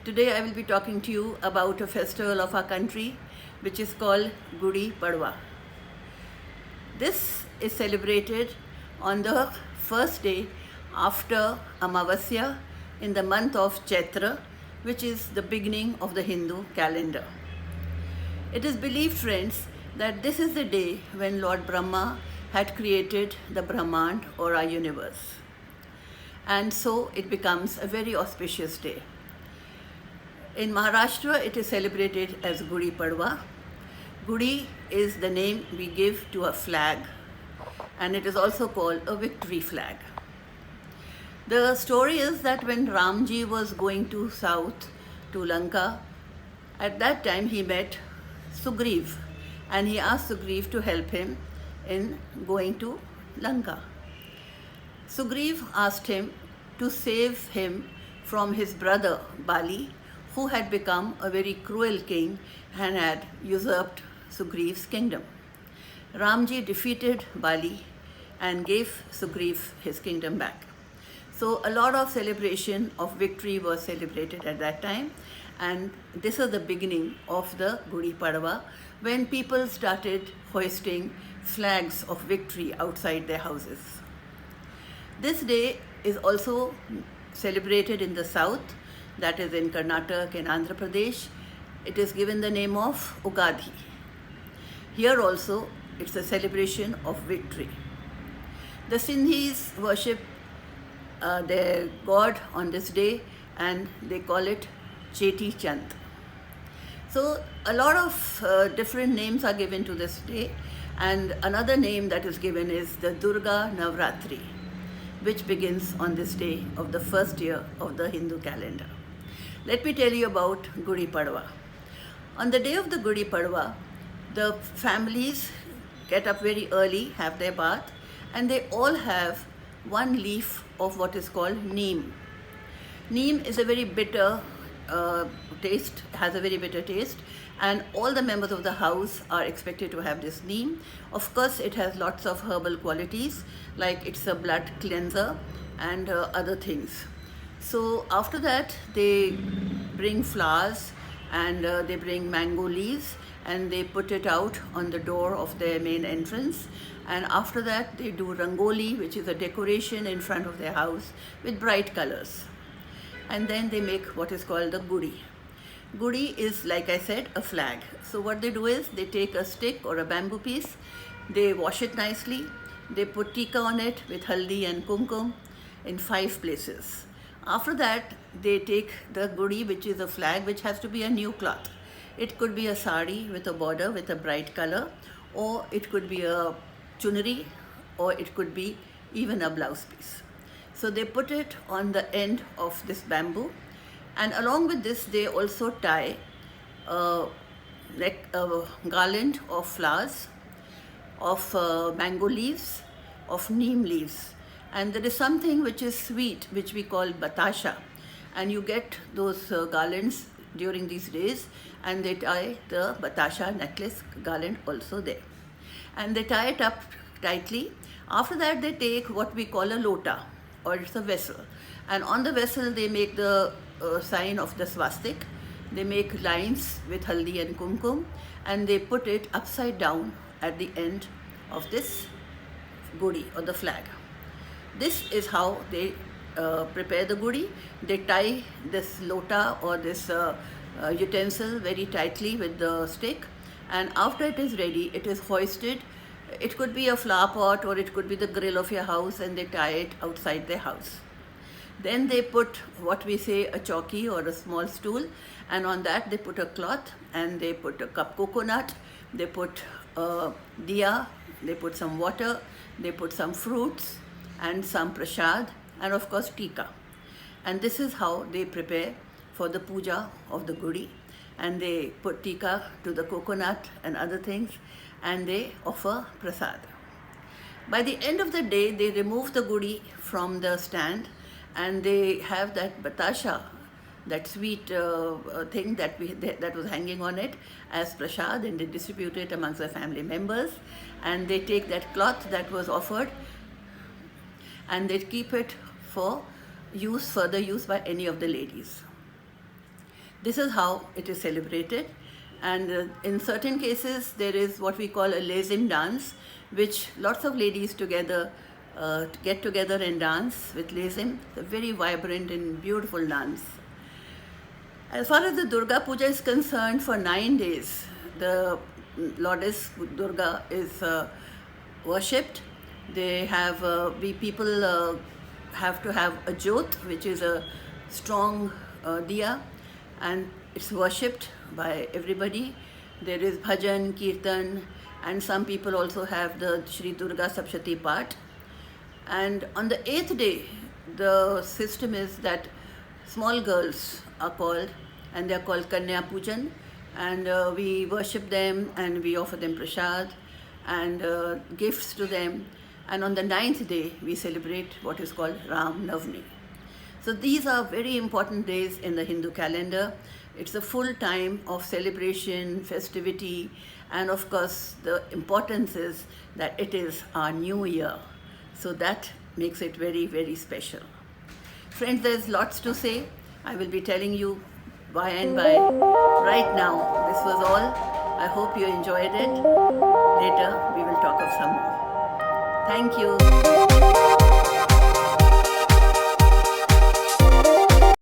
Today I will be talking to you about a festival of our country which is called Gudi Padwa. This is celebrated on the first day after Amavasya in the month of Chaitra, which is the beginning of the Hindu calendar. It is believed, friends, that this is the day when Lord Brahma had created the Brahmand or our universe. And so it becomes a very auspicious day. In Maharashtra, it is celebrated as Gudi Padwa. Gudi is the name we give to a flag, and it is also called a victory flag. The story is that when Ramji was going to south, to Lanka, at that time he met Sugriv, and he asked Sugriv to help him in going to Lanka. Sugriv asked him to save him from his brother Bali, who had become a very cruel king and had usurped Sugriv's kingdom. Ramji defeated Bali and gave Sugriv his kingdom back. So a lot of celebration of victory was celebrated at that time, and this is the beginning of the Gudi Padwa, when people started hoisting flags of victory outside their houses. This day is also celebrated in the south, that is in Karnataka and Andhra Pradesh. It is given the name of Ugadi. Here also it's a celebration of victory. The Sindhis worship their god on this day, and they call it Cheti Chand. So a lot of different names are given to this day, and another name that is given is the Durga Navratri, which begins on this day of the first year of the Hindu calendar. Let me tell you about Gudi Padwa. On the day of the Gudi Padwa, the families get up very early, have their bath, and they all have one leaf of what is called neem. Neem is a very bitter taste, has a very bitter taste, and all the members of the house are expected to have this neem. Of course, it has lots of herbal qualities, like it's a blood cleanser and other things. So after that, they bring flowers and they bring mango leaves, and they put it out on the door of their main entrance. And after that, they do rangoli, which is a decoration in front of their house with bright colors. And then they make what is called the gudi. Gudi is, like I said, a flag. So what they do is they take a stick or a bamboo piece, they wash it nicely, they put tika on it with haldi and kumkum in 5 places. After that, they take the gudi, which is a flag, which has to be a new cloth. It could be a sari with a border with a bright color, or it could be a chunari, or it could be even a blouse piece. So they put it on the end of this bamboo, and along with this they also tie a garland of flowers, of mango leaves, of neem leaves. And there is something which is sweet, which we call batasha, and you get those garlands during these days, and they tie the batasha necklace garland also there, and they tie it up tightly. After that, they take what we call a lota, or it's a vessel, and on the vessel they make the sign of the swastik. They make lines with haldi and kumkum, and they put it upside down at the end of this gudi or the flag. This is how they prepare the gudi. They tie this lota or this utensil very tightly with the stick, and after it is ready, it is hoisted. It could be a flower pot, or it could be the grill of your house, and they tie it outside their house. Then they put what we say a chauki or a small stool, and on that they put a cloth, and they put a cup coconut, they put a diya, they put some water, they put some fruits and some prasad, and of course tika. And this is how they prepare for the puja of the gudi, and they put tika to the coconut and other things, and they offer prasad. By the end of the day, they remove the gudi from the stand, and they have that batasha, that sweet thing that was hanging on it as prasad, and they distribute it amongst the family members. And they take that cloth that was offered, and they keep it for use, further use by any of the ladies. This is how it is celebrated. And in certain cases, there is what we call a lazim dance, which lots of ladies together get together and dance with lazim. It's a very vibrant and beautiful dance. As far as the Durga Puja is concerned, for 9 days, the Goddess Durga is worshipped. They have, we people have to have a jyot, which is a strong diya, and it's worshipped by everybody. There is bhajan, kirtan, and some people also have the Shri Durga Saptashti Path. And on the 8th day, the system is that small girls are called, and they are called Kanya Pujan, and we worship them and we offer them prasad and gifts to them. And on the 9th day, we celebrate what is called Ram Navami. So these are very important days in the Hindu calendar. It's a full time of celebration, festivity, and of course the importance is that it is our new year. So that makes it very, very special. Friends, there's lots to say. I will be telling you by and by. Right now, this was all. I hope you enjoyed it. Later, we will talk of some more. Thank you.